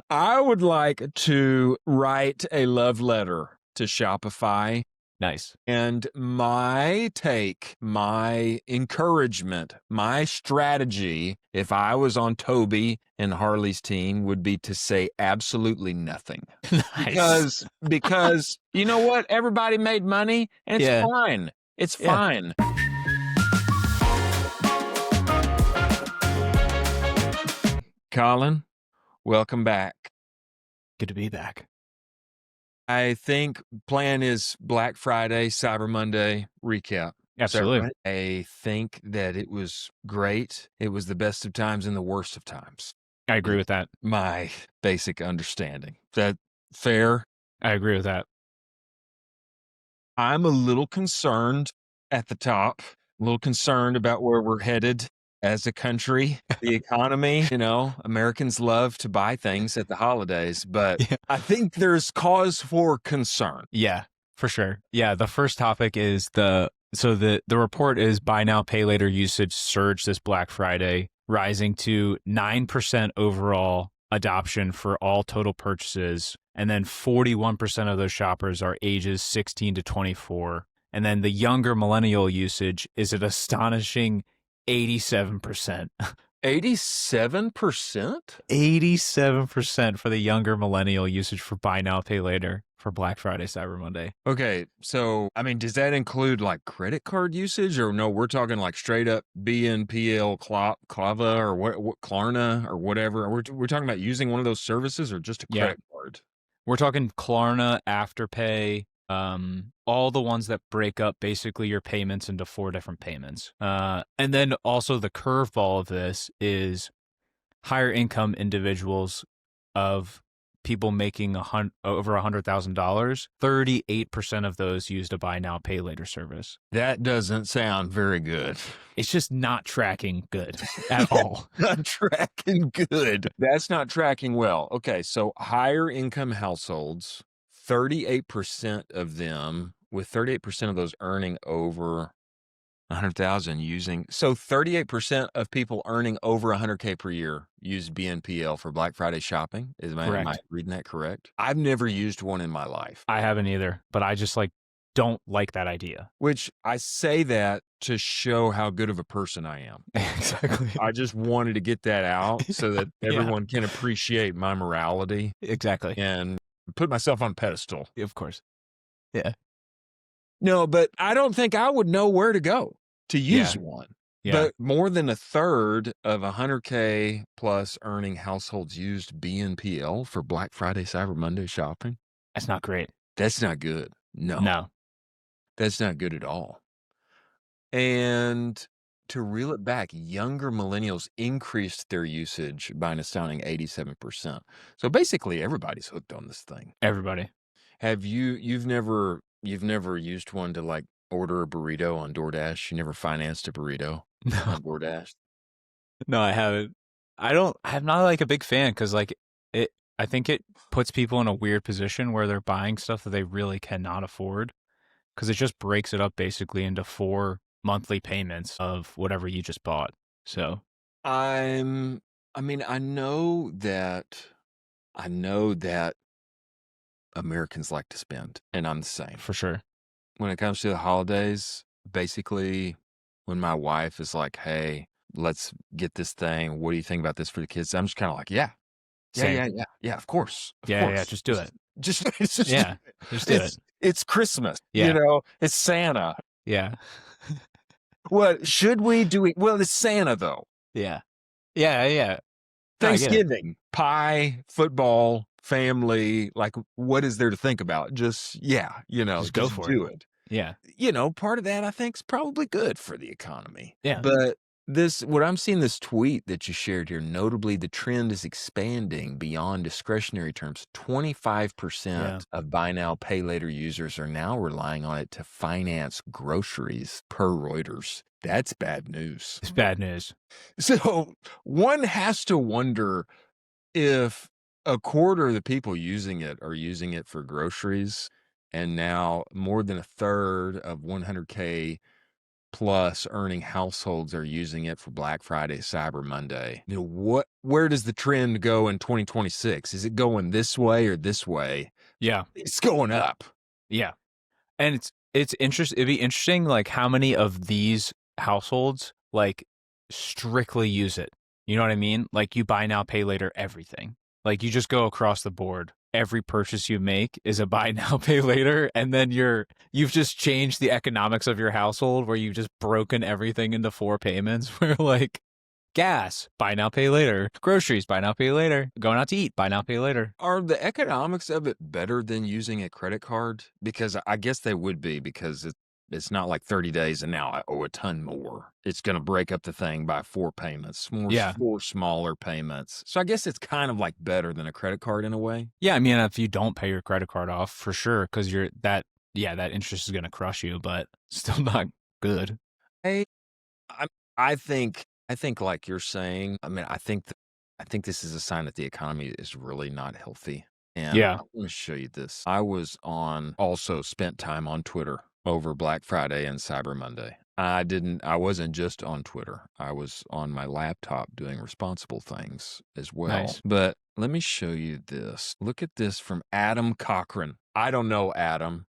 I would like to write a love letter to Shopify. Nice. And my take, my encouragement, my strategy, if I was on Toby and Harley's team, would be to say absolutely nothing. Nice. Because you know what? Everybody made money, and it's fine. It's fine. Colin, welcome back. Good to be back. I think plan is Black Friday, Cyber Monday recap. Absolutely. Right? I think that it was great. It was the best of times and the worst of times. I agree with that. My basic understanding. Is that fair? I agree with that. I'm a little concerned at the top, a little concerned about where we're headed as a country, the economy. You know, Americans love to buy things at the holidays, but I think there's cause for concern. Yeah, for sure. Yeah, the first topic is the report is buy now, pay later usage surged this Black Friday, rising to 9% overall adoption for all total purchases. And then 41% of those shoppers are ages 16 to 24. And then the younger millennial usage is an astonishing 87%. 87%? 87% for the younger millennial usage for buy now, pay later for Black Friday, Cyber Monday. Okay, so, I mean, does that include like credit card usage, or no, we're talking like straight up BNPL, Clava, or what Klarna, or whatever? We're talking about using one of those services or just a credit card? We're talking Klarna, Afterpay, all the ones that break up basically your payments into 4 different payments. And then also the curveball of this is higher income individuals of people making over $100,000, 38% of those used a buy now, pay later service. That doesn't sound very good. It's just not tracking good at all. Not tracking good. That's not tracking well. Okay, so higher income households, 38% of them, with 38% of those earning over 100,000 using. So 38% of people earning over 100K per year use BNPL for Black Friday shopping. Am I reading that correct? I've never used one in my life. I haven't either, but I just don't like that idea. Which I say that to show how good of a person I am. Exactly. I just wanted to get that out so that everyone can appreciate my morality. Exactly. And put myself on a pedestal. Of course. Yeah. No, but I don't think I would know where to go to use one. Yeah. But more than a third of 100K plus earning households used BNPL for Black Friday, Cyber Monday shopping. That's not great. That's not good. No. That's not good at all. And to reel it back, younger millennials increased their usage by an astounding 87%. So basically everybody's hooked on this thing. Everybody. You've never used one to like order a burrito on DoorDash? You never financed a burrito on DoorDash? No, I haven't. I'm not like a big fan because I think it puts people in a weird position where they're buying stuff that they really cannot afford because it just breaks it up basically into 4 monthly payments of whatever you just bought. So I know that Americans like to spend, and I'm the same. For sure. When it comes to the holidays, basically when my wife is like, hey, let's get this thing. What do you think about this for the kids? I'm just kind of like, yeah, of course. Yeah, just do it. Just do it. It's Christmas. Yeah. You know, it's Santa. Yeah. What should we do? Well, it's Santa though. Yeah. Thanksgiving, pie, football, family. Like, what is there to think about? Just go for it. Yeah. Part of that I think is probably good for the economy. Yeah. But what I'm seeing this tweet that you shared here, notably the trend is expanding beyond discretionary terms. 25% of buy now, pay later users are now relying on it to finance groceries per Reuters. That's bad news. It's bad news. So one has to wonder if a quarter of the people using it are using it for groceries, and now more than a third of 100K plus earning households are using it for Black Friday, Cyber Monday. Where does the trend go in 2026? Is it going this way or this way? Yeah. It's going up. Yeah. And it's interesting. It'd be interesting, like, how many of these households like strictly use it. You know what I mean? Like, you buy now, pay later, everything. Like, you just go across the board. Every purchase you make is a buy now, pay later, and then you've just changed the economics of your household, where you've just broken everything into 4 payments. Where, like, gas, buy now, pay later. Groceries, buy now, pay later. Going out to eat, buy now, pay later. Are the economics of it better than using a credit card? Because I guess they would be, because it's not like 30 days and now I owe a ton more. It's going to break up the thing by 4 payments, Yeah. 4 smaller payments. So I guess it's kind of like better than a credit card in a way. Yeah, I mean, if you don't pay your credit card off, for sure, because that interest is going to crush you, but still not good. I I think like you're saying, I mean, I think this is a sign that the economy is really not healthy. And Yeah. I'm going to show you this. I also spent time on Twitter over Black Friday and Cyber Monday. I wasn't just on Twitter. I was on my laptop doing responsible things as well. Nice. But let me show you this. Look at this from Adam Cochran. I don't know Adam.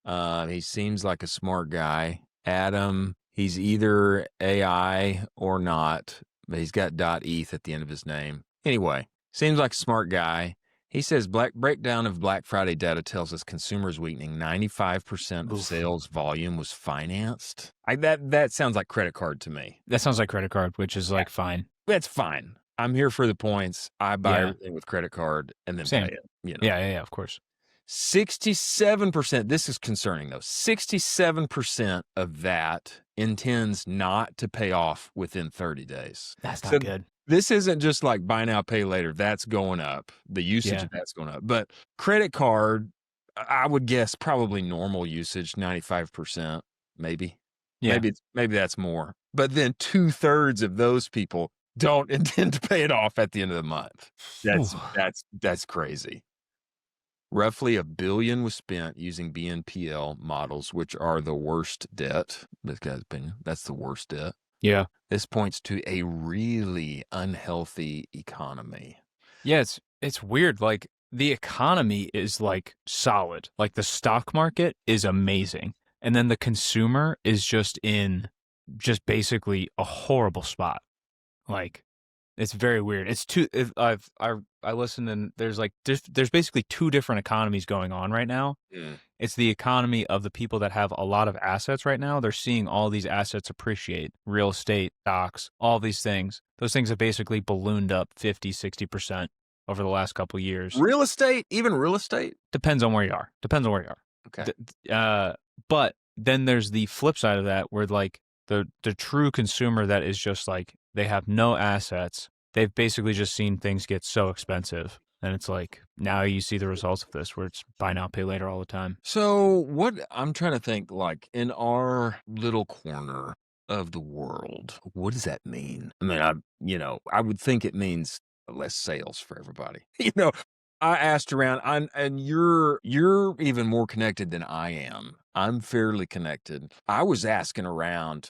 He seems like a smart guy. Adam, he's either AI or not, but he's got .eth at the end of his name. Anyway, seems like a smart guy. He says breakdown of Black Friday data tells us consumers weakening. 95% of sales volume was financed. That sounds like credit card to me. That sounds like credit card, which is like fine. That's fine. I'm here for the points. I buy everything with credit card and then pay it. Yeah, of course. 67%, this is concerning though, 67% of that intends not to pay off within 30 days. That's not good. This isn't just like buy now, pay later. That's going up. The usage of that's going up. But credit card, I would guess probably normal usage, 95%, maybe. Yeah. Maybe that's more. But then 2/3 of those people don't intend to pay it off at the end of the month. That's crazy. Roughly $1 billion was spent using BNPL models, which are the worst debt. This guy's opinion, that's the worst debt. Yeah. This points to a really unhealthy economy. Yeah, it's weird. Like, the economy is like solid. Like, the stock market is amazing. And then the consumer is just basically a horrible spot. Like, it's very weird. It's I listened, and there's basically 2 different economies going on right now. It's the economy of the people that have a lot of assets right now. They're seeing all these assets appreciate, real estate, stocks, all these things. Those things have basically ballooned up 50, 60% over the last couple of years. Real estate, even real estate? Depends on where you are. Okay. But then there's the flip side of that, where like the true consumer that is just like, they have no assets. They've basically just seen things get so expensive. And it's like, now you see the results of this, where it's buy now, pay later all the time. So what I'm trying to think, like, in our little corner of the world, what does that mean? I mean, I would think it means less sales for everybody. I asked around, and you're even more connected than I am. I'm fairly connected. I was asking around.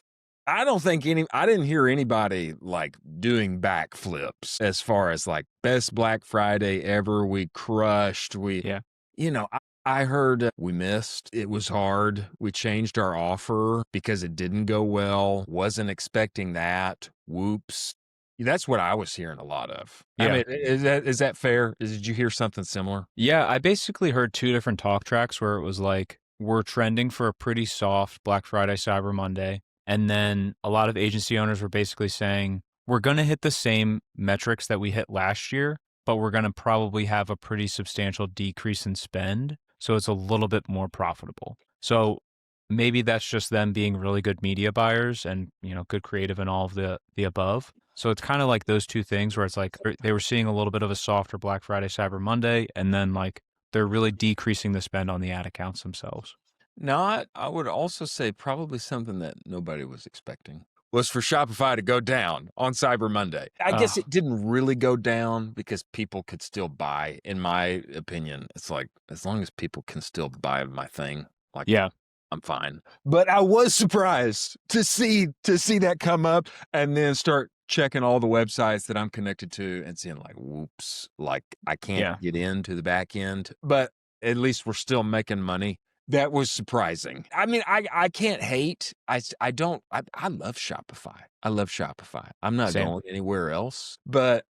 I didn't hear anybody like doing backflips as far as like best Black Friday ever. We crushed. I heard we missed. It was hard. We changed our offer because it didn't go well. Wasn't expecting that. Whoops. That's what I was hearing a lot of. Yeah. I mean, is that fair? Did you hear something similar? Yeah, I basically heard 2 different talk tracks where it was like, we're trending for a pretty soft Black Friday, Cyber Monday. And then a lot of agency owners were basically saying, we're going to hit the same metrics that we hit last year, but we're going to probably have a pretty substantial decrease in spend. So it's a little bit more profitable. So maybe that's just them being really good media buyers and, good creative and all of the above. So it's kind of like those 2 things, where it's like they were seeing a little bit of a softer Black Friday, Cyber Monday, and then like they're really decreasing the spend on the ad accounts themselves. I would also say probably something that nobody was expecting was for Shopify to go down on Cyber Monday. I guess it didn't really go down because people could still buy. In my opinion, it's like, as long as people can still buy my thing, like, yeah, I'm fine. But I was surprised to see that come up and then start checking all the websites that I'm connected to and seeing like, whoops, like I can't Yeah. get into the back end, but at least we're still making money. That was surprising. I mean, I can't hate. I don't. I love Shopify. I love Shopify. I'm not Same. going anywhere else, but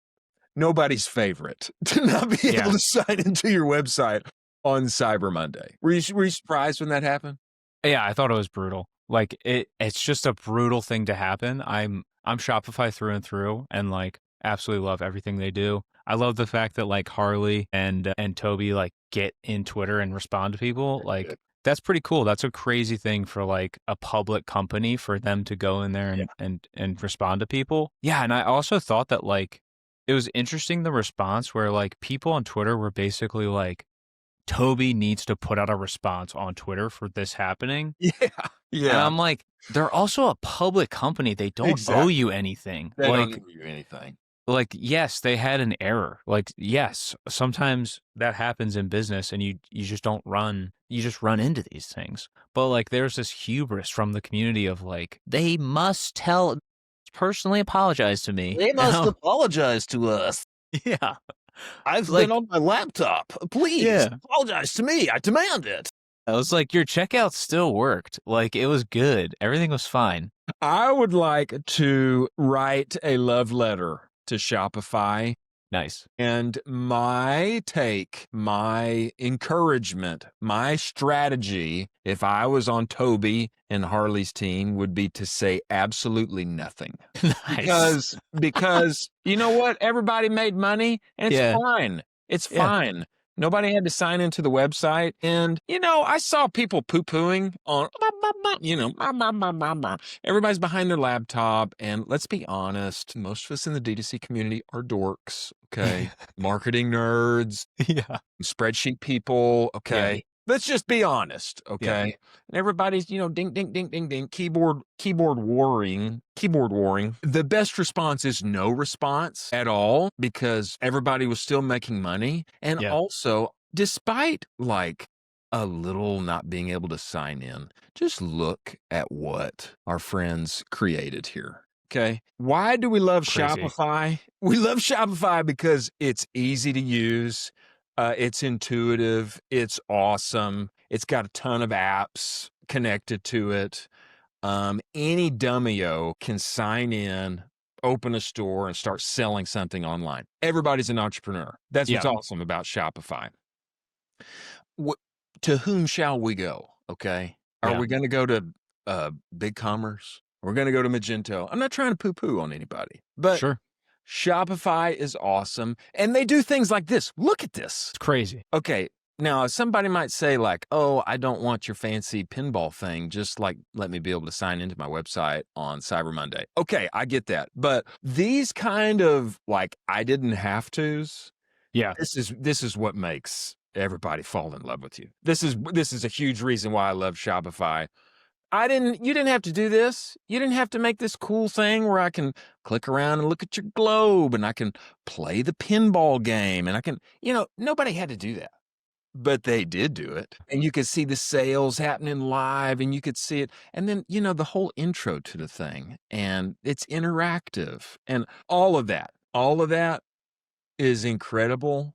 nobody's favorite to not be able Yeah. to sign into your website on Cyber Monday. Were you surprised when that happened? Yeah, I thought it was brutal. Like it's just a brutal thing to happen. I'm Shopify through and through and like absolutely love everything they do. I love the fact that like Harley and Toby like get in Twitter and respond to people. Like Good. that's pretty cool. That's a crazy thing for like a public company for them to go in there Yeah. and respond to people. Yeah, and I also thought that like it was interesting the response where like people on Twitter were basically like Toby needs to put out a response on Twitter for this happening. Yeah. And Yeah. I'm like, they're also a public company. They don't owe Exactly. you anything. They don't owe you anything. Like, yes, they had an error. Like, yes, sometimes that happens in business and you just don't run, you just run into these things. But like, there's this hubris from the community of like, they must personally apologize to me. They must apologize to us. Yeah. I've Like- been on my laptop. Please Yeah. apologize to me. I demand it. I was like, your checkout still worked. Like, it was good. Everything was fine. I would like to write a love letter to Shopify. Nice. And my take, my encouragement, my strategy, if I was on Toby and Harley's team, would be to say absolutely nothing. Nice. Because you know what? Everybody made money and it's Yeah. fine. It's Yeah. fine. Nobody had to sign into the website. And, I saw people poo-pooing on, everybody's behind their laptop. And let's be honest, most of us in the D2C community are dorks, okay? Marketing nerds, Yeah. spreadsheet people, okay? Let's just be honest, okay? And everybody's, ding, ding, ding, ding, ding, keyboard warring. The best response is no response at all because everybody was still making money. And also, despite like a little not being able to sign in, just look at what our friends created here. Okay. Why do we love Crazy. Shopify? We love Shopify because it's easy to use. It's intuitive. It's awesome. It's got a ton of apps connected to it. Any dummyo can sign in, open a store, and start selling something online. Everybody's an entrepreneur. That's what's awesome about Shopify. To whom shall we go? Okay. Are we going to go to BigCommerce? We're going to go to Magento. I'm not trying to poo-poo on anybody, but Sure. Shopify is awesome. And they do things like this. Look at this. It's crazy. Okay. Now, somebody might say like, oh, I don't want your fancy pinball thing. Just like, let me be able to sign into my website on Cyber Monday. Okay, I get that. But these kind of like, I didn't have tos. Yeah. This is what makes everybody fall in love with you. This is a huge reason why I love Shopify. You didn't have to do this. You didn't have to make this cool thing where I can click around and look at your globe and I can play the pinball game and I can, nobody had to do that. But they did do it. And you could see the sales happening live and you could see it. And then, the whole intro to the thing and it's interactive and all of that is incredible.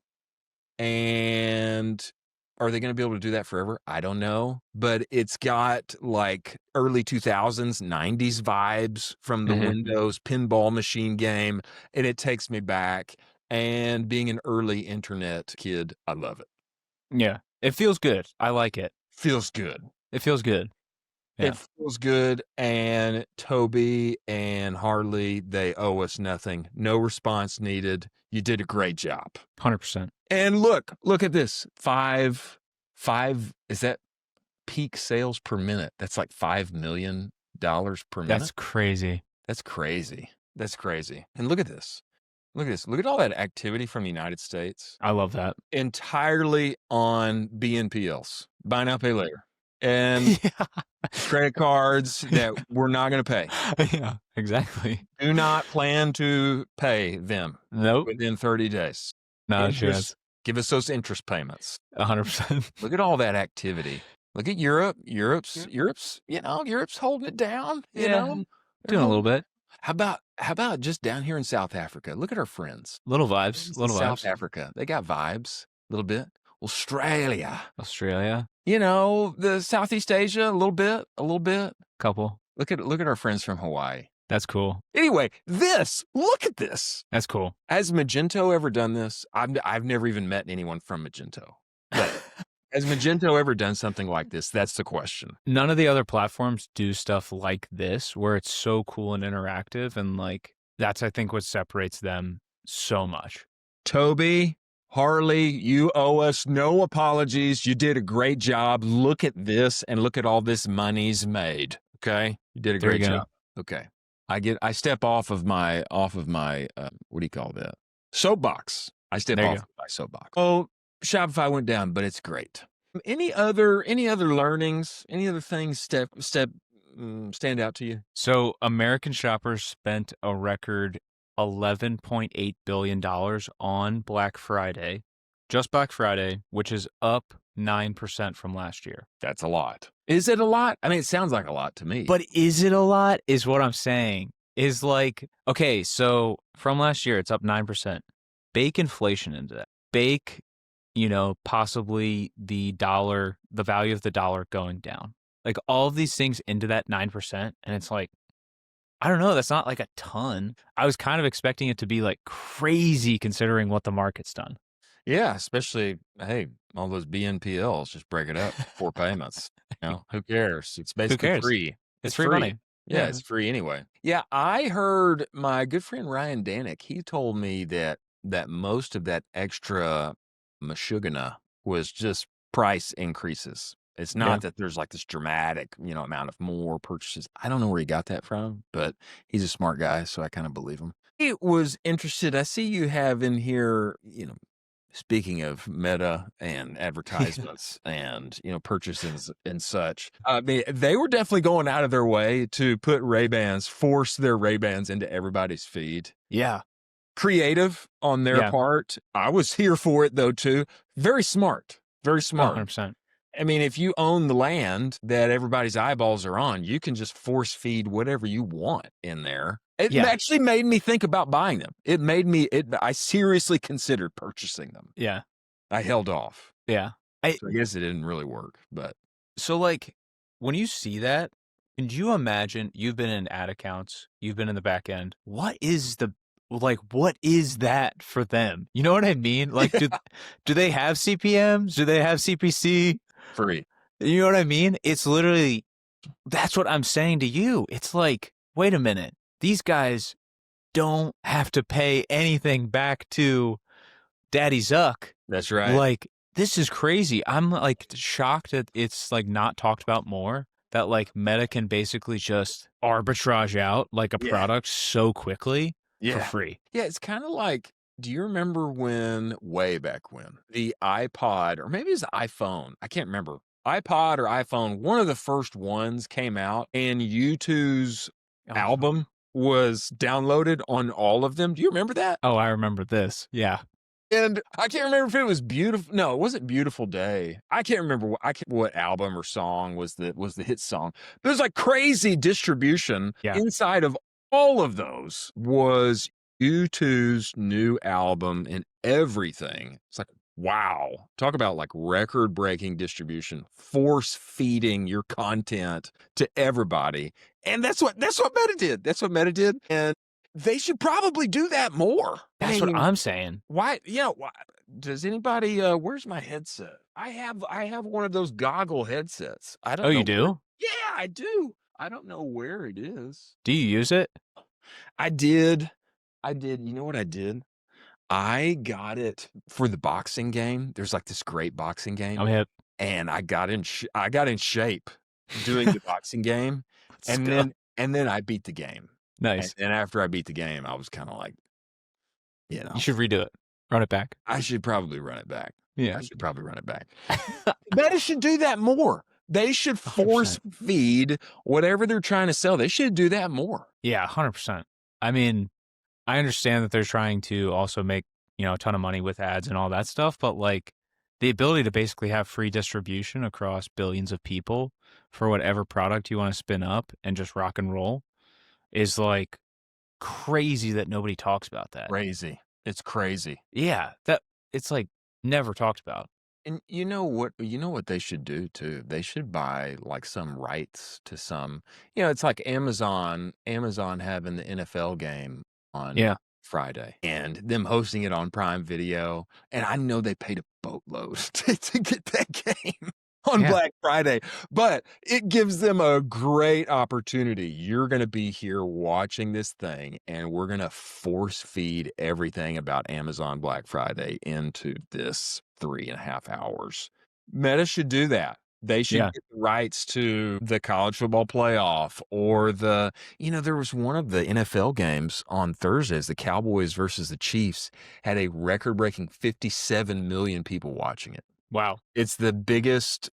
And are they going to be able to do that forever? I don't know. But it's got like early 2000s, 90s vibes from the Windows pinball machine game. And it takes me back. And being an early internet kid, I love it. Yeah. It feels good. I like it. Feels good. It feels good. Yeah. It feels good. And Toby and Harley, they owe us nothing. No response needed. You did a great job. 100%. And look at this. Five, is that peak sales per minute? That's like $5 million per minute. That's crazy. That's crazy. And look at this. Look at all that activity from the United States. I love that. Entirely on BNPLs. Buy now, pay later. And credit cards that we're not going to pay. Yeah, exactly. Do not plan to pay them within 30 days. Not a chance. Give us those interest payments. 100%. Look at all that activity. Look at Europe. Europe's Europe's holding it down. You Yeah, know, they're doing a little holding. bit. How about just down here in South Africa? Look at our friends. Little vibes. Friends in Little South vibes. Africa. They got vibes a little bit. Australia. Australia. You know, the Southeast Asia, a little bit. Couple. Look at our friends from Hawaii. That's cool. Anyway, look at this. That's cool. Has Magento ever done this? I've never even met anyone from Magento. But has Magento ever done something like this? That's the question. None of the other platforms do stuff like this where it's so cool and interactive. And like, that's, I think, what separates them so much. Toby, Harley, you owe us no apologies. You did a great job. Look at this and look at all this money's made. Okay. You did a There you great go. job. Okay. I step off of my what do you call that? Soapbox. I step There you off go. of my soapbox. Oh, Shopify went down, but it's great. Any other learnings? Any other things stand out to you? So American shoppers spent a record $11.8 billion on Black Friday, just Black Friday, which is up 9% from last year. That's a lot. Is it a lot? I mean, it sounds like a lot to me. But is it a lot is what I'm saying. Is like, okay, so from last year, it's up 9%. Bake inflation into that. Bake, possibly the value of the dollar going down. Like all of these things into that 9%. And it's like, I don't know. That's not like a ton. I was kind of expecting it to be like crazy considering what the market's done. Yeah, especially, hey, all those BNPLs, just break it up, 4 payments. Who cares? It's basically cares? free. It's free money. Yeah, Yeah. it's free anyway. Yeah, I heard my good friend Ryan Danick, he told me that most of that extra mashugana was just price increases. It's not that there's like this dramatic, amount of more purchases. I don't know where he got that from, but he's a smart guy, so I kind of believe him. He was interested. I see you have in here, speaking of Meta and advertisements and, purchases and such, I mean, they were definitely going out of their way to put Ray-Bans, force their Ray-Bans into everybody's feed. Yeah. Creative on their part. I was here for it though, too. Very smart. Very smart. 100%. I mean, if you own the land that everybody's eyeballs are on, you can just force feed whatever you want in there. It actually made me think about buying them. I seriously considered purchasing them. Yeah. I held off. Yeah. So I guess it didn't really work, but. So like when you see that, can you imagine you've been in ad accounts, you've been in the back end. What is that for them? You know what I mean? Like, do they have CPMs? Do they have CPC? Free. You know what I mean? It's literally, that's what I'm saying to you. It's like, wait a minute. These guys don't have to pay anything back to Daddy Zuck. That's right. Like, this is crazy. I'm like shocked that it's like not talked about more, that like Meta can basically just arbitrage out like a product so quickly for free. Yeah, it's kind of like, do you remember way back when, the iPod, or maybe it was the iPhone, I can't remember, iPod or iPhone, one of the first ones came out and U2's album was downloaded on all of them. Do you remember that? Oh, I remember this. Yeah. And I can't remember if it was beautiful. No, it wasn't Beautiful Day. I can't remember what album or song was the hit song. But it was like crazy distribution inside of all of those was U2's new album and everything. It's like, wow. Talk about like record-breaking distribution, force feeding your content to everybody. And that's what Meta did. That's what Meta did. And they should probably do that more. That's what I'm saying. Why? Why, does anybody where's my headset? I have one of those goggle headsets. I don't know. Oh, you do? Yeah, I do. I don't know where it is. Do you use it? I did. You know what I did? I got it for the boxing game. There's like this great boxing game. Oh, yeah. And I got in shape doing the boxing game. And then I beat the game. Nice. And after I beat the game, I was kind of like, you should redo it. Run it back. I should probably run it back. Yeah. I should probably run it back. Meta should do that more. They should force feed whatever they're trying to sell. They should do that more. Yeah, 100%. I mean, I understand that they're trying to also make, a ton of money with ads and all that stuff, but like the ability to basically have free distribution across billions of people for whatever product you want to spin up and just rock and roll is like crazy that nobody talks about that. Crazy. It's crazy. Yeah, that it's like never talked about. And you know what they should do too? They should buy like some rights to some, it's like Amazon having the NFL game on Yeah. Friday and them hosting it on Prime Video. And I know they paid a boatload to get that game on Yeah. Black Friday, but it gives them a great opportunity. You're going to be here watching this thing, and we're going to force feed everything about Amazon Black Friday into this 3.5 hours. Meta should do that. They should Yeah. get the rights to the college football playoff or there was one of the NFL games on Thursdays, the Cowboys versus the Chiefs had a record-breaking 57 million people watching it. Wow. It's the biggest,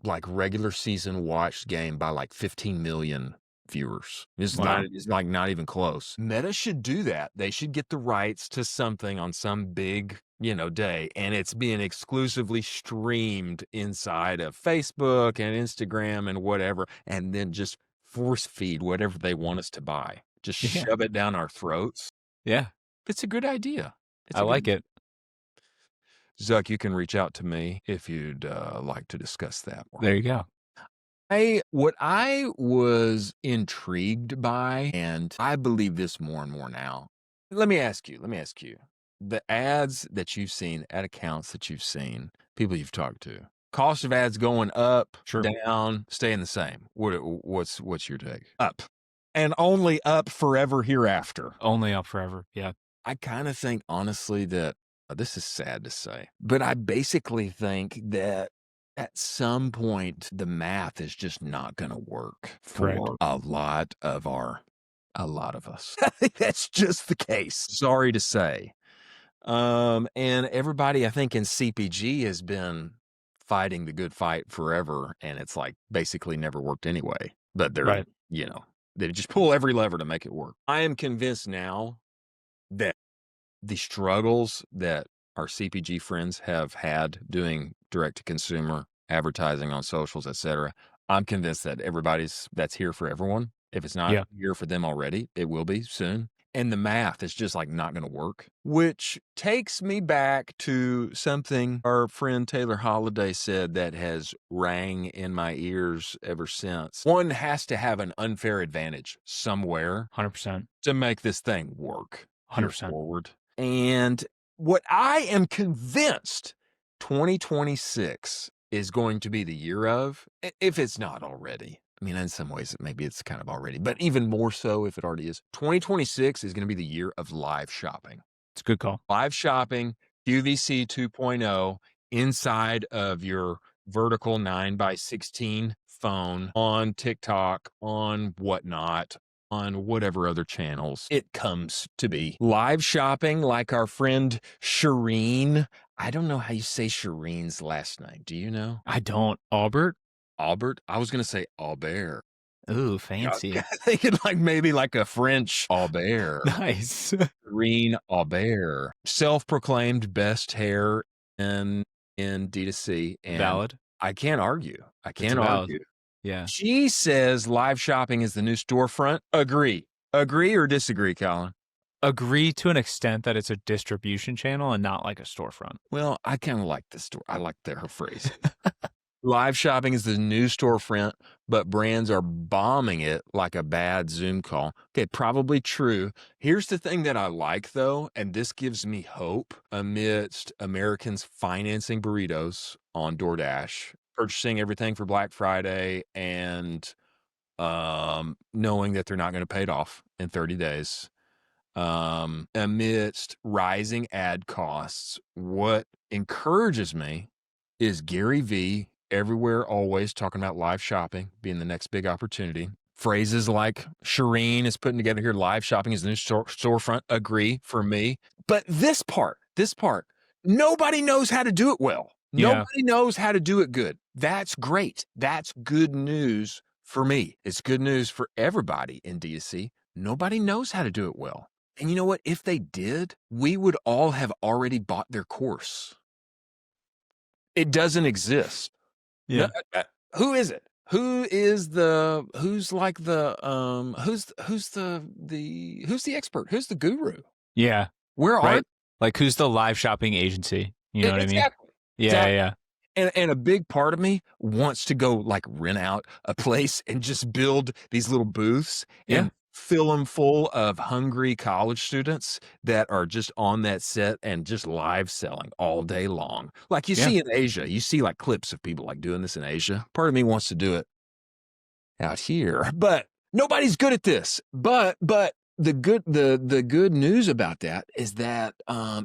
like regular season watched game by like 15 million viewers. It's Wow. not even close. Meta should do that. They should get the rights to something on some big, day, and it's being exclusively streamed inside of Facebook and Instagram and whatever, and then just force feed whatever they want us to buy. Just Yeah. shove it down our throats. Yeah. It's a good idea. I like it. Zuck, you can reach out to me if you'd like to discuss that more. There you go. What I was intrigued by, and I believe this more and more now. Let me ask you, the ads that you've seen at accounts that you've seen, people you've talked to, cost of ads going up, Sure. down, staying the same. What's your take? Up. And only up forever hereafter. Only up forever. Yeah. I kind of think, honestly, that this is sad to say, but I basically think that at some point the math is just not going to work Correct. for a lot of us. I think that's just the case. Sorry to say. And everybody, I think, in CPG has been fighting the good fight forever, and it's like basically never worked anyway. But they're, Right. they just pull every lever to make it work. I am convinced now that the struggles that our CPG friends have had doing direct-to-consumer advertising on socials, etc., I'm convinced that that's here for everyone. If it's not here for them already, it will be soon. And the math is just like not going to work, which takes me back to something our friend Taylor Holiday said that has rang in my ears ever since. One has to have an unfair advantage somewhere 100%. to make this thing work 100%. forward. And what I am convinced 2026 is going to be the year of, if it's not already. I mean, in some ways, maybe it's kind of already, but even more so if it already is. 2026 is going to be the year of live shopping. It's a good call. Live shopping, QVC 2.0, inside of your vertical 9x16 phone, on TikTok, on whatnot, on whatever other channels it comes to be. Live shopping, like our friend Shireen. I don't know how you say Shireen's last name. Do you know? I don't. Albert? Albert? I was going to say Albert. Ooh, fancy. Thinking like maybe like a French Albert. Nice. Shireen Albert. Self-proclaimed best hair in D2C. And Valid. I can't argue. Valid. Argue. Yeah. She says live shopping is the new storefront. Agree. Agree or disagree, Colin? Agree to an extent that it's a distribution channel and not like a storefront. Well, I kind of like this story. I like her phrase. Live shopping is the new storefront, but brands are bombing it like a bad Zoom call. Okay, probably true. Here's the thing that I like, though, and this gives me hope amidst Americans financing burritos on DoorDash, purchasing everything for Black Friday, and knowing that they're not going to pay it off in 30 days. Amidst rising ad costs, what encourages me is Gary V everywhere, always talking about live shopping being the next big opportunity. Phrases like Shireen is putting together here, live shopping is the new storefront. Agree for me. But this part, nobody knows how to do it well. Yeah. Nobody knows how to do it good. That's great. That's good news for me. It's good news for everybody in D2C. Nobody knows how to do it well. And you know what? If they did, we would all have already bought their course. It doesn't exist. No, who is it? Who's the expert? Who's the guru? Yeah. Where are Right. Like, who's the live shopping agency? You know what I mean? exactly. Yeah, Exactly. yeah. And a big part of me wants to go like rent out a place and just build these little booths and fill them full of hungry college students that are just on that set and just live selling all day long. Like you see in Asia, you see like clips of people like doing this in Asia. Part of me wants to do it out here, but nobody's good at this. But the good news about that is that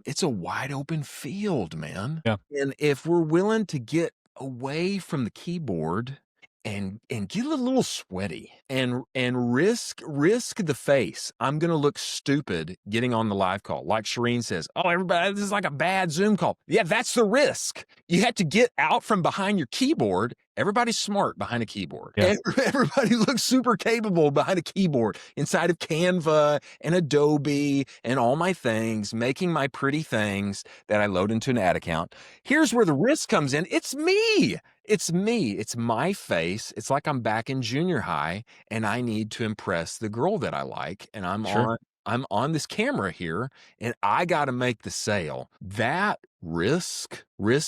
it's a wide open field, man. Yeah. And if we're willing to get away from the keyboard and get a little sweaty and risk the face, I'm gonna look stupid getting on the live call. Like Shireen says, oh, everybody, this is like a bad Zoom call. Yeah, that's the risk. You have to get out from behind your keyboard. Everybody's smart behind a keyboard. Yeah. Everybody looks super capable behind a keyboard inside of Canva and Adobe and all my things, making my pretty things that I load into an ad account. Here's where the risk comes in. It's me. It's me. It's my face. It's like I'm back in junior high and I need to impress the girl that I like. And I'm on this camera here and I got to make the sale. That risk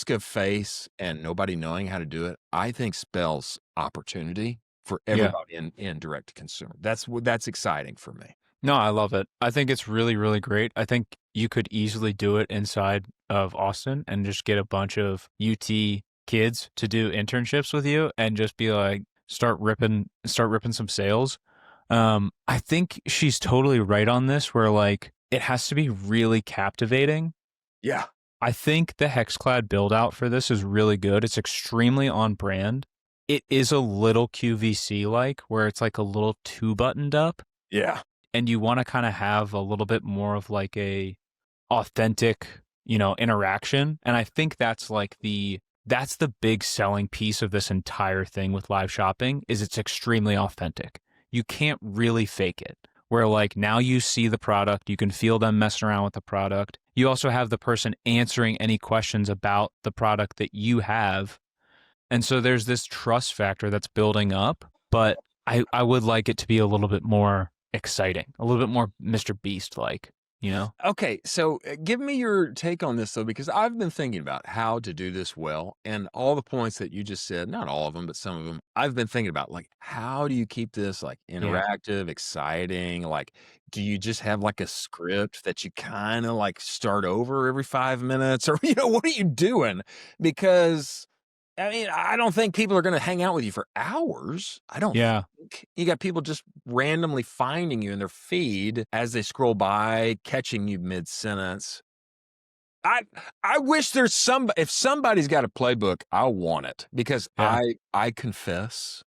of face and nobody knowing how to do it, I think spells opportunity for everybody in direct to consumer. That's exciting for me. No, I love it. I think it's really, really great. I think you could easily do it inside of Austin and just get a bunch of UT kids to do internships with you and just be like, start ripping some sales. I think she's totally right on this where like it has to be really captivating. Yeah. I think the Hexclad build out for this is really good. It's extremely on brand. It is a little QVC like where it's like a little too buttoned up. Yeah. And you want to kind of have a little bit more of like a authentic, interaction. And I think that's the big selling piece of this entire thing with live shopping is it's extremely authentic. You can't really fake it. Where like now you see the product, you can feel them messing around with the product. You also have the person answering any questions about the product that you have. And so there's this trust factor that's building up, but I would like it to be a little bit more exciting, a little bit more Mr. Beast like, Okay, so give me your take on this though, because I've been thinking about how to do this well, and all the points that you just said, not all of them, but some of them, I've been thinking about like, how do you keep this like interactive, exciting? Like, do you just have like a script that you kind of like start over every 5 minutes or, what are you doing? Because I mean, I don't think people are going to hang out with you for hours. I don't think. You got people just randomly finding you in their feed as they scroll by, catching you mid-sentence. I wish there's if somebody's got a playbook, I want it because I confess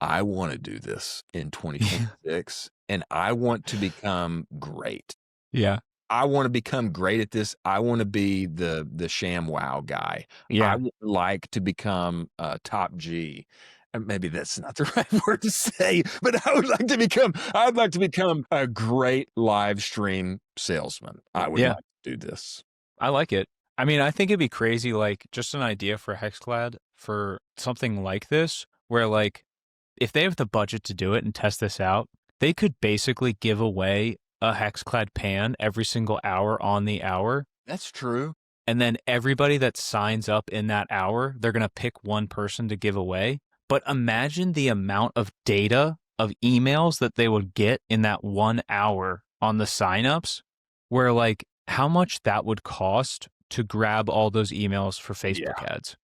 I want to do this in 2026 and I want to become great. Yeah. I want to become great at this. I want to be the sham wow guy. Yeah. I would like to become top G. And maybe that's not the right word to say, but I'd like to become a great live stream salesman. I would like to do this. I like it. I mean, I think it'd be crazy, like just an idea for Hexclad for something like this, where like if they have the budget to do it and test this out, they could basically give away a Hexclad pan every single hour on the hour. That's true. And then everybody that signs up in that hour, they're going to pick one person to give away. But imagine the amount of data of emails that they would get in that 1 hour on the signups, where like how much that would cost to grab all those emails for Facebook ads.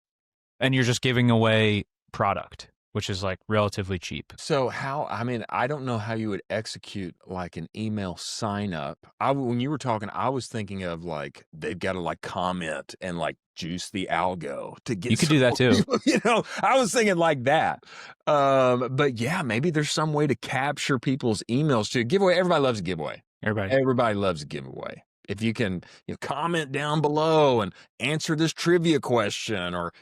And you're just giving away product, which is like relatively cheap. So I don't know how you would execute like an email sign up. When you were talking, I was thinking of like, they've got to like comment and like juice the algo to get. You could do that too. I was thinking like that. But yeah, maybe there's some way to capture people's emails to giveaway. Everybody loves a giveaway. Everybody loves a giveaway. If you can comment down below and answer this trivia question or,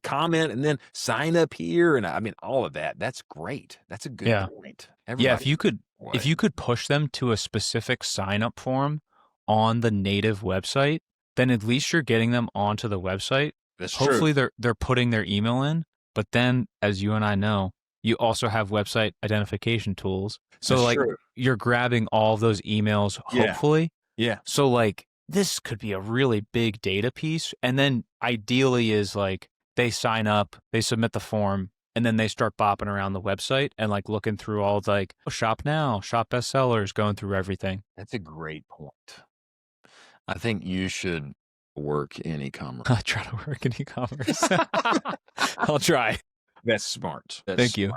comment and then sign up here. And I mean, all of that, that's great. That's a good point. If you could way. If you could push them to a specific sign-up form on the native website, then at least you're getting them onto the website. That's Hopefully true. they're putting their email in, but then, as you and I know, you also have website identification tools. So That's like true. you're grabbing all of those emails, Yeah. hopefully. Yeah. So like this could be a really big data piece. And then ideally is like they sign up, they submit the form, and then they start bopping around the website and like looking through all of like shop now, shop bestsellers, going through everything. That's a great point. I think you should work in e-commerce. I try to work in e-commerce. I'll try. That's smart. Thank you.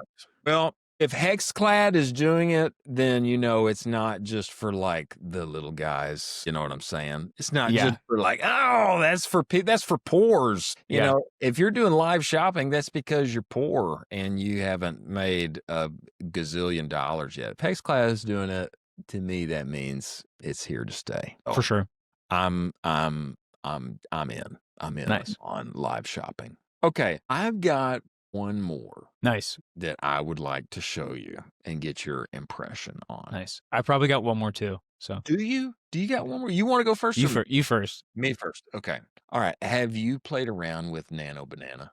Well, if Hexclad is doing it, then it's not just for like the little guys. You know what I'm saying? It's not just for like, oh, that's for poors. You know, if you're doing live shopping, that's because you're poor and you haven't made a gazillion dollars yet. If Hexclad is doing it, to me, that means it's here to stay. For sure. I'm in. I'm in Nice. on live shopping. Okay, I've got one more Nice. that I would like to show you and get your impression on. Nice. I probably got one more too. So Do you got one more? You want to go first? you first. Me first. Okay. All right. Have you played around with Nano Banana?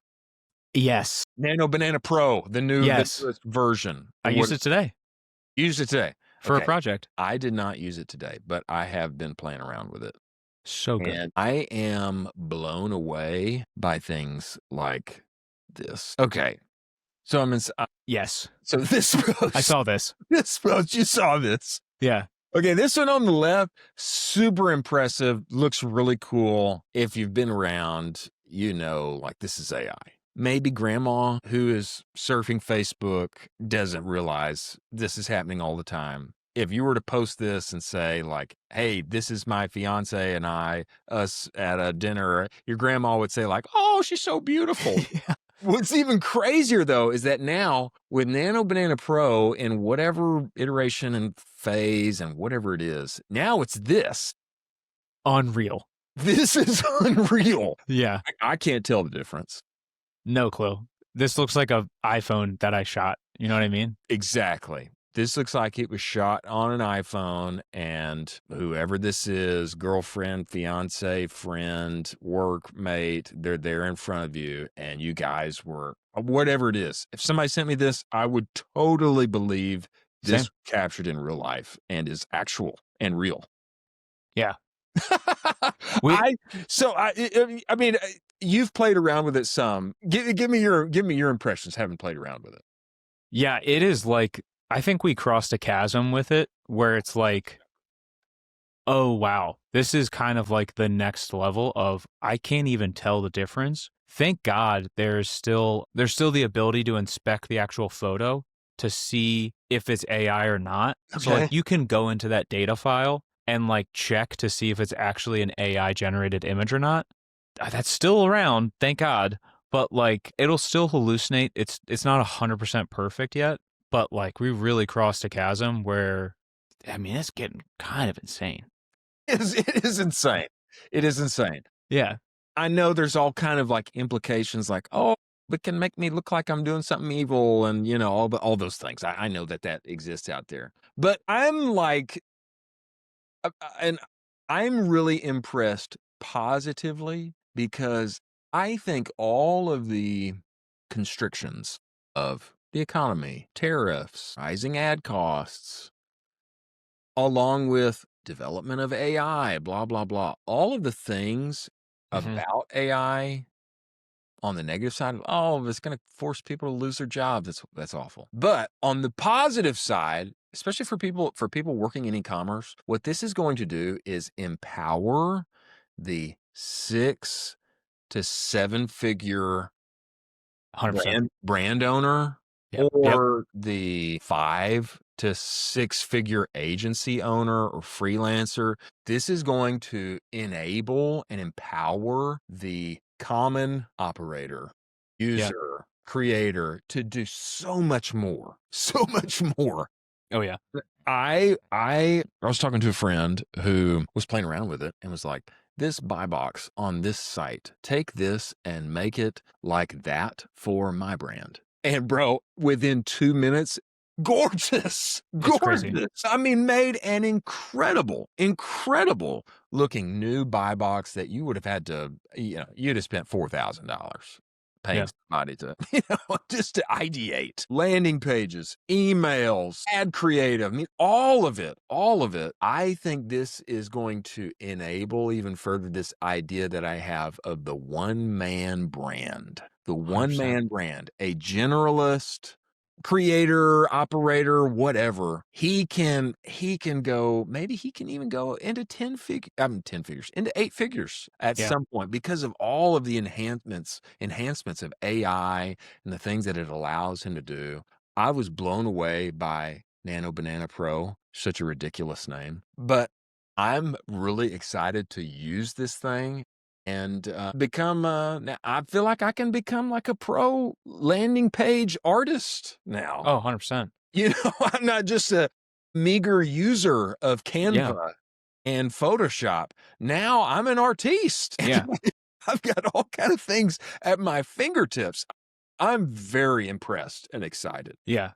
Yes. Nano Banana Pro, the newest version. I used it today. Used it today for a project. I did not use it today, but I have been playing around with it. So good. And I am blown away by things like this. Okay. So I'm in. Yes. So this post. I saw this. This post. You saw this. Yeah. Okay. This one on the left, super impressive. Looks really cool. If you've been around, like this is AI. Maybe grandma who is surfing Facebook doesn't realize this is happening all the time. If you were to post this and say like, hey, this is my fiance and us at a dinner, your grandma would say like, oh, she's so beautiful. Yeah. What's even crazier though, is that now with Nano Banana Pro in whatever iteration and phase and whatever it is, now it's this. Unreal. This is unreal. Yeah. I can't tell the difference. No clue. This looks like an iPhone that I shot. You know what I mean? Exactly. This looks like it was shot on an iPhone, and whoever this is, girlfriend, fiance, friend, workmate, they're there in front of you, and you guys were, whatever it is. If somebody sent me this, I would totally believe this captured in real life and is actual and real. Yeah. I mean, you've played around with it some. Give me your impressions, having played around with it. Yeah, it is like, I think we crossed a chasm with it where it's like, oh, wow, this is kind of like the next level of, I can't even tell the difference. Thank God there's still the ability to inspect the actual photo to see if it's AI or not. Okay. So like you can go into that data file and like check to see if it's actually an AI generated image or not. That's still around, thank God. But like it'll still hallucinate. It's not 100% perfect yet. But like we really crossed a chasm where, I mean, it's getting kind of insane. It is insane. It is insane. Yeah. I know there's all kind of like implications like, oh, it can make me look like I'm doing something evil and, all those things. I know that exists out there. But I'm like, and I'm really impressed positively because I think all of the constrictions of the economy, tariffs, rising ad costs, along with development of AI, blah, blah, blah. All of the things about AI on the negative side, it's going to force people to lose their jobs. That's awful. But on the positive side, especially for people working in e-commerce, what this is going to do is empower the 6 to 7 figure 100%. brand owner. Yep. Or the 5 to 6 figure agency owner or freelancer. This is going to enable and empower the common operator, user, creator to do so much more. So much more. Oh yeah. I was talking to a friend who was playing around with it and was like, this buy box on this site, take this and make it like that for my brand. And bro, within 2 minutes, gorgeous, It's crazy. gorgeous. I mean, made an incredible looking new buy box that you would have had to, you'd have spent $4,000 paying Yeah. somebody to, just to ideate. Landing pages, emails, ad creative. I mean, all of it. I think this is going to enable even further this idea that I have of the one-man brand. The 100%. one-man brand, a generalist creator, operator, whatever. He can go, maybe he can even go into 10 figures, into 8 figures at some point because of all of the enhancements of AI and the things that it allows him to do. I was blown away by Nano Banana Pro, such a ridiculous name, but I'm really excited to use this thing and become now I feel like I can become like a pro landing page artist now. Oh, 100%. I'm not just a meager user of Canva and Photoshop. Now I'm an artiste. Yeah. I've got all kind of things at my fingertips. I'm very impressed and excited. Yeah.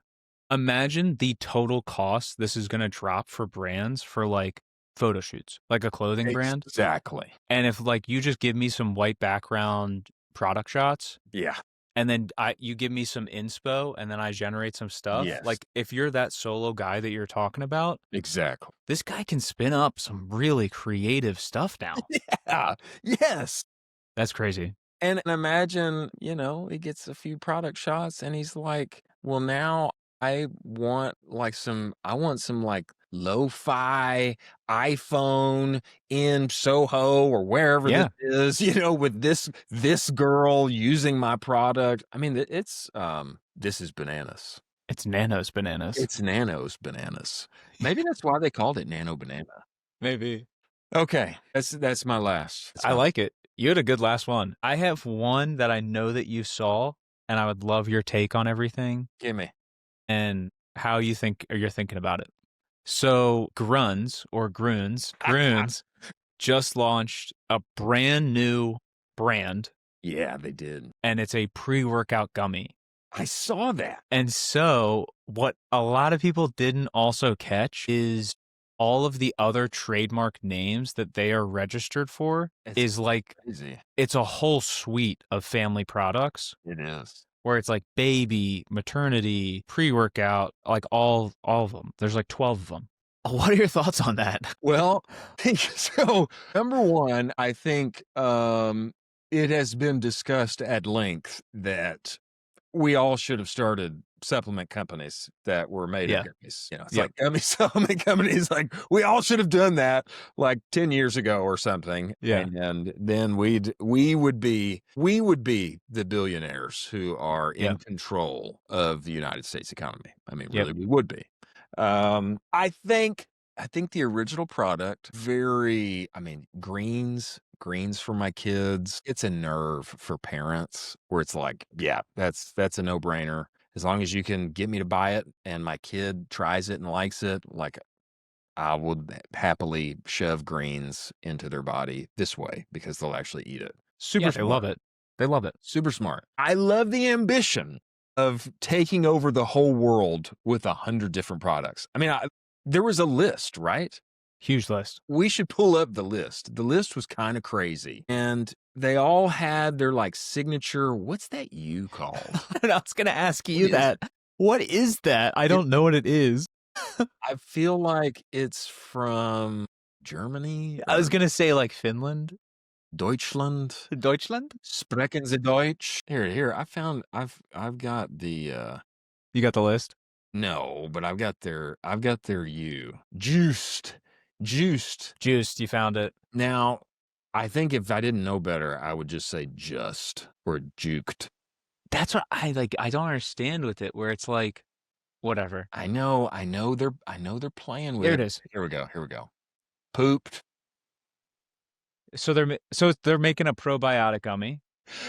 Imagine the total cost this is going to drop for brands for like photo shoots, like a clothing brand. Exactly. And if like you just give me some white background product shots, Yeah. and then you give me some inspo, and then I generate some stuff. Yes. Like if you're that solo guy that you're talking about, Exactly. this guy can spin up some really creative stuff now. Yeah. Yes. That's crazy. And imagine, he gets a few product shots and he's like, well, now I want some like lo-fi iPhone in Soho or wherever this is, with this girl using my product. I mean, this is bananas. It's Nano's bananas. It's Nano's bananas. Maybe that's why they called it Nano Banana. Maybe. Okay. That's my last. I like it. You had a good last one. I have one that I know that you saw, and I would love your take on everything. Give me. And how you're thinking about it. So Gruns just launched a brand new brand. Yeah, they did. And it's a pre-workout gummy. I saw that. And so what a lot of people didn't also catch is all of the other trademark names that they are registered for is like crazy. It's a whole suite of family products. It is. Where it's like baby, maternity, pre-workout, like all of them. There's like 12 of them. What are your thoughts on that? Well, so number one, I think it has been discussed at length that we all should have started supplement companies that were made of gummies. It's like gummy supplement companies. Like we all should have done that like 10 years ago or something. Yeah. And then we would be the billionaires who are in control of the United States economy. I mean, really, we would be. I think the original product, greens for my kids. It's a nerve for parents where it's like, yeah, that's a no-brainer. As long as you can get me to buy it and my kid tries it and likes it, like I would happily shove greens into their body this way because they'll actually eat it. Super smart. They love it. Super smart. I love the ambition of taking over the whole world with 100 different products. I mean, there was a list, right? Huge list. We should pull up the list. The list was kind of crazy. And they all had their like signature, what's that U called? I was going to ask you that. What is that? I don't know what it is. I feel like it's from Germany. I was going to say like Finland. Deutschland. Sprechen Sie Deutsch. Here. I've got the You got the list? No, but I've got their U. Juiced. You found it. Now, I think if I didn't know better, I would just say just or juked. That's what I like. I don't understand with it where it's like, whatever. I know they're playing with There it is. Here we go. Pooped. So they're making a probiotic gummy,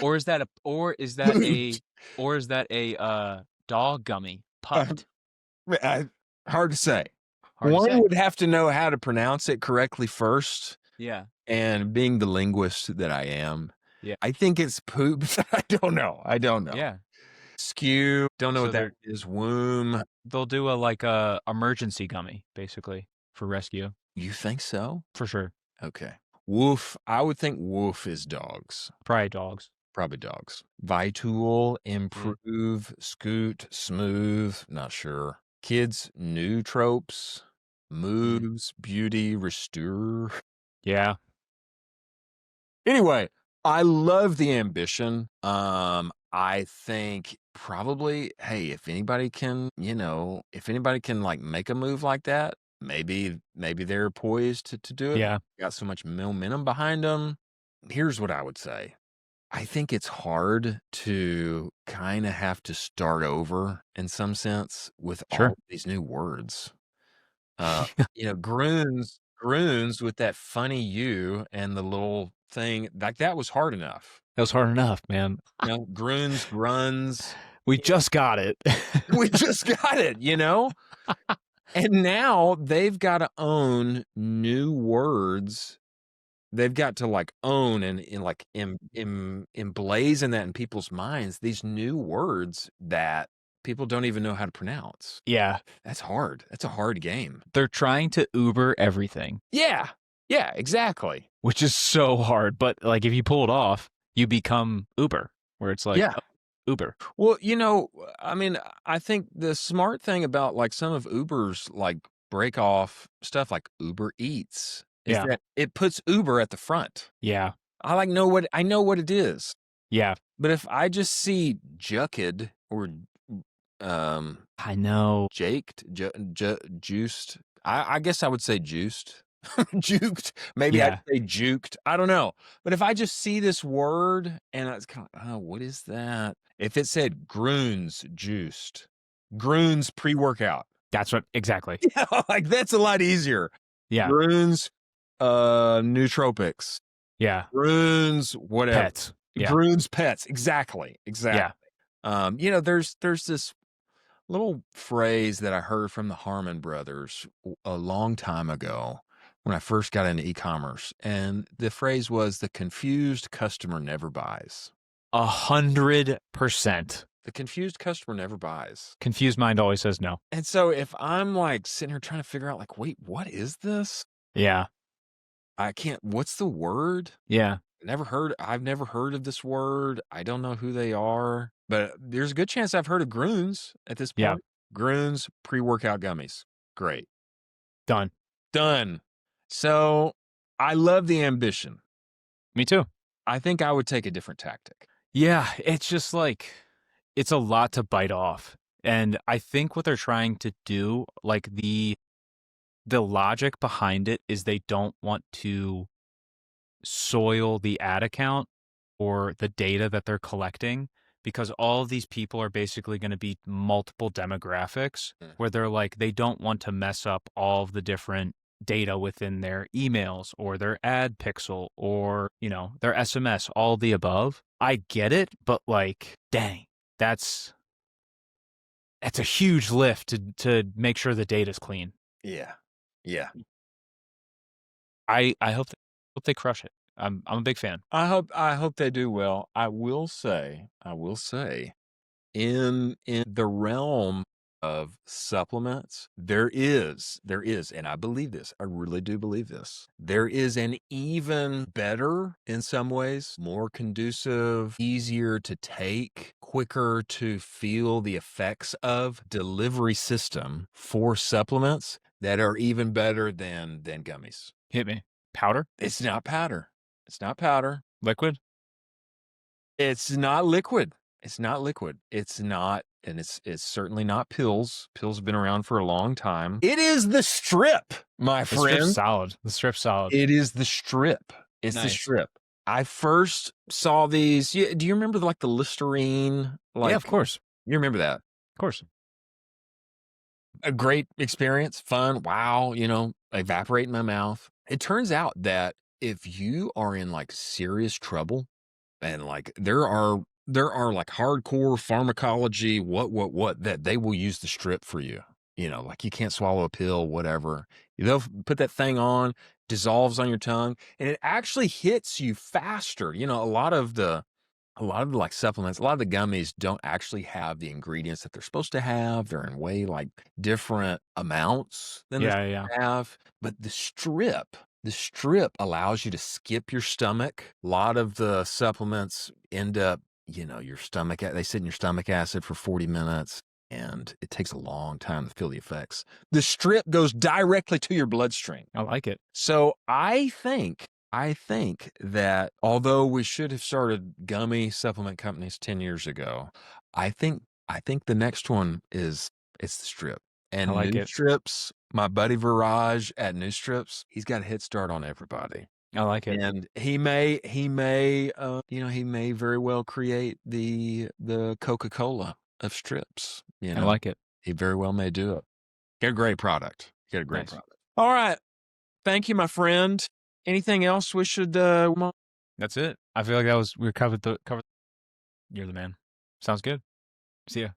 or is that a dog gummy? Pupped. Hard to say. One would have to know how to pronounce it correctly first. Yeah. And being the linguist that I am, yeah, I think it's poop. I don't know. Yeah. Skew. Don't know So what that is. Womb. they'll do a emergency gummy, basically, for rescue. You think so? For sure. Okay. Woof. I would think woof is dogs. Probably dogs. Probably dogs. Vitool, improve, scoot, smooth. Not sure. Kids, new tropes, moves, beauty, restore. Yeah. Anyway, I love the ambition. I think probably, hey, if anybody can, like make a move like that, maybe they're poised to do it. Yeah. Got so much momentum behind them. Here's what I would say. I think it's hard to kind of have to start over in some sense with all Sure. of these new words. Groons with that funny U and the little thing, like that was hard enough. That was hard enough, man. Groons, gruns. We just got it. We just got it, And now they've got to own new words. They've got to like own and emblazon that in people's minds, these new words that people don't even know how to pronounce. Yeah. That's hard. That's a hard game. They're trying to Uber everything. Yeah. Yeah, exactly. Which is so hard. But like if you pull it off, you become Uber, where it's like Uber. Well, I think the smart thing about like some of Uber's like break off stuff like Uber Eats is that it puts Uber at the front. Yeah. I know what it is. Yeah. But if I just see Jucked or I know. Jaked, juiced, I guess I would say juiced. Juked. Maybe I'd say juked. I don't know. But if I just see this word and it's kind of, oh, what is that? If it said Groons juiced, Groons pre-workout. That's what exactly. Yeah, like that's a lot easier. Yeah. Groons nootropics. Yeah. Groons whatever. Pets. Yeah. Groons pets. Exactly. Yeah. There's this little phrase that I heard from the Harmon brothers a long time ago when I first got into e-commerce. And the phrase was, the confused customer never buys. 100%. The confused customer never buys. Confused mind always says no. And so if I'm like sitting here trying to figure out like, wait, what is this? Yeah. What's the word? Yeah. I've never heard of this word. I don't know who they are, but there's a good chance I've heard of Groons at this point. Yeah. Groons pre-workout gummies. Great. Done. So I love the ambition. Me too. I think I would take a different tactic. Yeah. It's just like, it's a lot to bite off. And I think what they're trying to do, like the logic behind it is they don't want to soil the ad account or the data that they're collecting, because all of these people are basically going to be multiple demographics where they're like, they don't want to mess up all of the different data within their emails or their ad pixel or, their SMS, all the above. I get it, but like, dang, that's a huge lift to make sure the data's clean. Yeah. Yeah. I hope they crush it. I'm a big fan. I hope they do well. I will say in the realm of supplements, there is, and I believe this, I really do believe this. There is an even better, in some ways, more conducive, easier to take, quicker to feel the effects of delivery system for supplements that are even better than gummies. Hit me. Powder? It's not powder. Liquid? It's not liquid. It's not, and it's certainly not pills. Pills have been around for a long time. It is the strip, my friend. The strip's solid. It is the strip. It's the strip. I first saw these. Do you remember like the Listerine? Yeah, of course. You remember that? Of course. A great experience, fun. Wow, evaporate in my mouth. It turns out that if you are in like serious trouble, and like there are like hardcore pharmacology, what that they will use the strip for you. Like you can't swallow a pill, whatever. They'll put that thing on, dissolves on your tongue, and it actually hits you faster. A lot of the a lot of like supplements, a lot of the gummies don't actually have the ingredients that they're supposed to have. They're in way like different amounts than they're Yeah, supposed to have. But the strip allows you to skip your stomach. A lot of the supplements end up, your stomach, they sit in your stomach acid for 40 minutes. And it takes a long time to feel the effects. The strip goes directly to your bloodstream. I like it. So I think that although we should have started gummy supplement companies 10 years ago, I think the next one it's the strip. And I like New it. Strips, my buddy Viraj at New Strips, he's got a head start on everybody. I like it. And he may very well create the Coca-Cola of strips. I like it. He very well may do it. Get a great product. Nice. Product. All right. Thank you, my friend. Anything else we should That's it. I feel like we covered. You're the man. Sounds good. See ya.